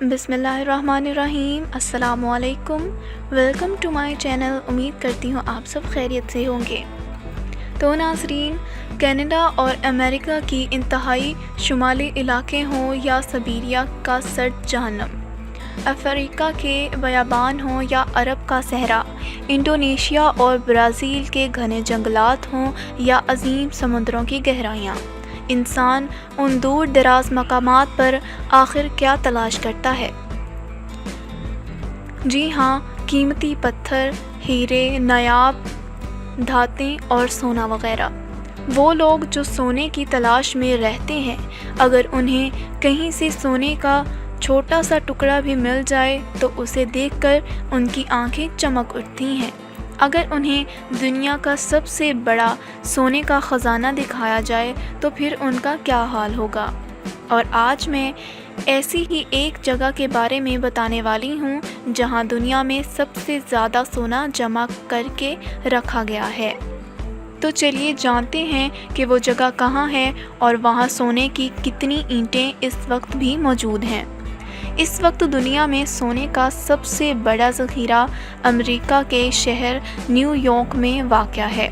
بسم اللہ الرحمن الرحیم۔ السلام علیکم، ویلکم ٹو مائی چینل۔ امید کرتی ہوں آپ سب خیریت سے ہوں گے۔ تو ناظرین، کینیڈا اور امریکہ کی انتہائی شمالی علاقے ہوں یا سibیریا کا سرد جہنم، افریقہ کے بیابان ہوں یا عرب کا صحرا، انڈونیشیا اور برازیل کے گھنے جنگلات ہوں یا عظیم سمندروں کی گہرائیاں، انسان ان دور دراز مقامات پر آخر کیا تلاش کرتا ہے؟ جی ہاں، قیمتی پتھر، ہیرے، نایاب دھاتیں اور سونا وغیرہ۔ وہ لوگ جو سونے کی تلاش میں رہتے ہیں، اگر انہیں کہیں سے سونے کا چھوٹا سا ٹکڑا بھی مل جائے تو اسے دیکھ کر ان کی آنکھیں چمک اٹھتی ہیں۔ اگر انہیں دنیا کا سب سے بڑا سونے کا خزانہ دکھایا جائے تو پھر ان کا کیا حال ہوگا؟ اور آج میں ایسی ہی ایک جگہ کے بارے میں بتانے والی ہوں جہاں دنیا میں سب سے زیادہ سونا جمع کر کے رکھا گیا ہے۔ تو چلیے جانتے ہیں کہ وہ جگہ کہاں ہے اور وہاں سونے کی کتنی اینٹیں اس وقت بھی موجود ہیں۔ اس وقت دنیا میں سونے کا سب سے بڑا ذخیرہ امریکہ کے شہر نیو یارک میں واقع ہے۔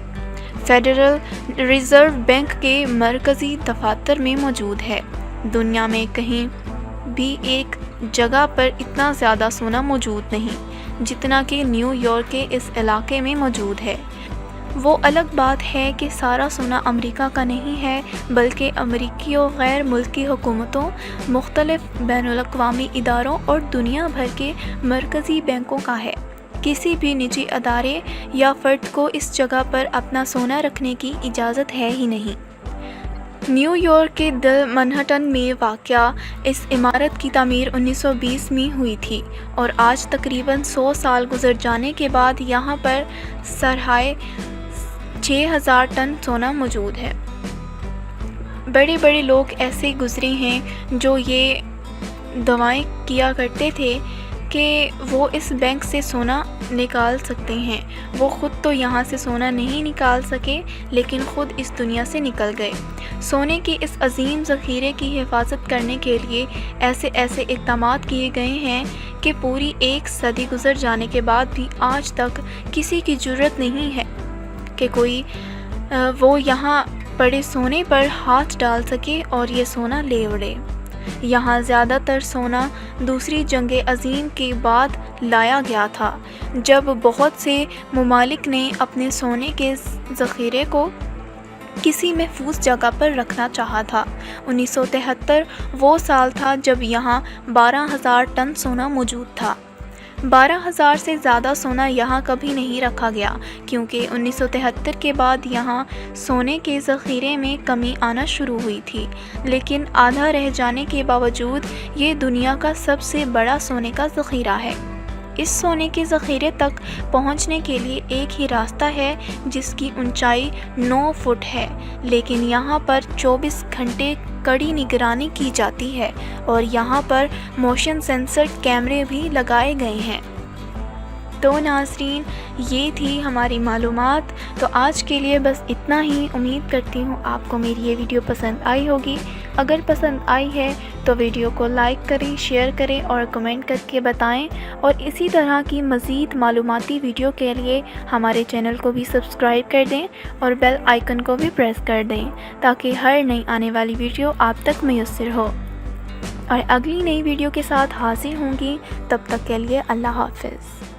فیڈرل ریزرو بینک کے مرکزی دفاتر میں موجود ہے۔ دنیا میں کہیں بھی ایک جگہ پر اتنا زیادہ سونا موجود نہیں جتنا کہ نیو یارک کے اس علاقے میں موجود ہے۔ وہ الگ بات ہے کہ سارا سونا امریکہ کا نہیں ہے، بلکہ امریکی و غیر ملکی حکومتوں، مختلف بین الاقوامی اداروں اور دنیا بھر کے مرکزی بینکوں کا ہے۔ کسی بھی نجی ادارے یا فرد کو اس جگہ پر اپنا سونا رکھنے کی اجازت ہے ہی نہیں۔ نیو یارک کے دل منہٹن میں واقع اس عمارت کی تعمیر 1920 میں ہوئی تھی اور آج تقریباً 100 سال گزر جانے کے بعد یہاں پر سرائے 6000 ٹن سونا موجود ہے۔ بڑے بڑے لوگ ایسے گزرے ہیں جو یہ دعویں کیا کرتے تھے کہ وہ اس بینک سے سونا نکال سکتے ہیں۔ وہ خود تو یہاں سے سونا نہیں نکال سکے، لیکن خود اس دنیا سے نکل گئے۔ سونے کے اس عظیم ذخیرے کی حفاظت کرنے کے لیے ایسے اقدامات کیے گئے ہیں کہ پوری ایک صدی گزر جانے کے بعد بھی آج تک کسی کی جرأت نہیں ہے کہ کوئی وہ یہاں پڑے سونے پر ہاتھ ڈال سکے اور یہ سونا لے اڑے۔ یہاں زیادہ تر سونا دوسری جنگ عظیم کے بعد لایا گیا تھا، جب بہت سے ممالک نے اپنے سونے کے ذخیرے کو کسی محفوظ جگہ پر رکھنا چاہا تھا۔ 1973 وہ سال تھا جب یہاں 12,000 ٹن سونا موجود تھا۔ 12,000 سے زیادہ سونا یہاں کبھی نہیں رکھا گیا کیونکہ 1973 کے بعد یہاں سونے کے ذخیرے میں کمی آنا شروع ہوئی تھی، لیکن آدھا رہ جانے کے باوجود یہ دنیا کا سب سے بڑا سونے کا ذخیرہ ہے۔ اس سونے کے ذخیرے تک پہنچنے کے لیے ایک ہی راستہ ہے جس کی اونچائی 9 فٹ ہے، لیکن یہاں پر 24 گھنٹے کڑی نگرانی کی جاتی ہے اور یہاں پر موشن سینسر کیمرے بھی لگائے گئے ہیں۔ تو ناظرین، یہ تھی ہماری معلومات۔ تو آج کے لیے بس اتنا ہی۔ امید کرتی ہوں آپ کو میری یہ ویڈیو پسند آئی ہوگی۔ اگر پسند آئی ہے تو ویڈیو کو لائک کریں، شیئر کریں اور کمنٹ کر کے بتائیں، اور اسی طرح کی مزید معلوماتی ویڈیو کے لیے ہمارے چینل کو بھی سبسکرائب کر دیں اور بیل آئیکن کو بھی پریس کر دیں تاکہ ہر نئی آنے والی ویڈیو آپ تک میسر ہو۔ اور اگلی نئی ویڈیو کے ساتھ حاضر ہوں گی، تب تک کے لیے اللہ حافظ۔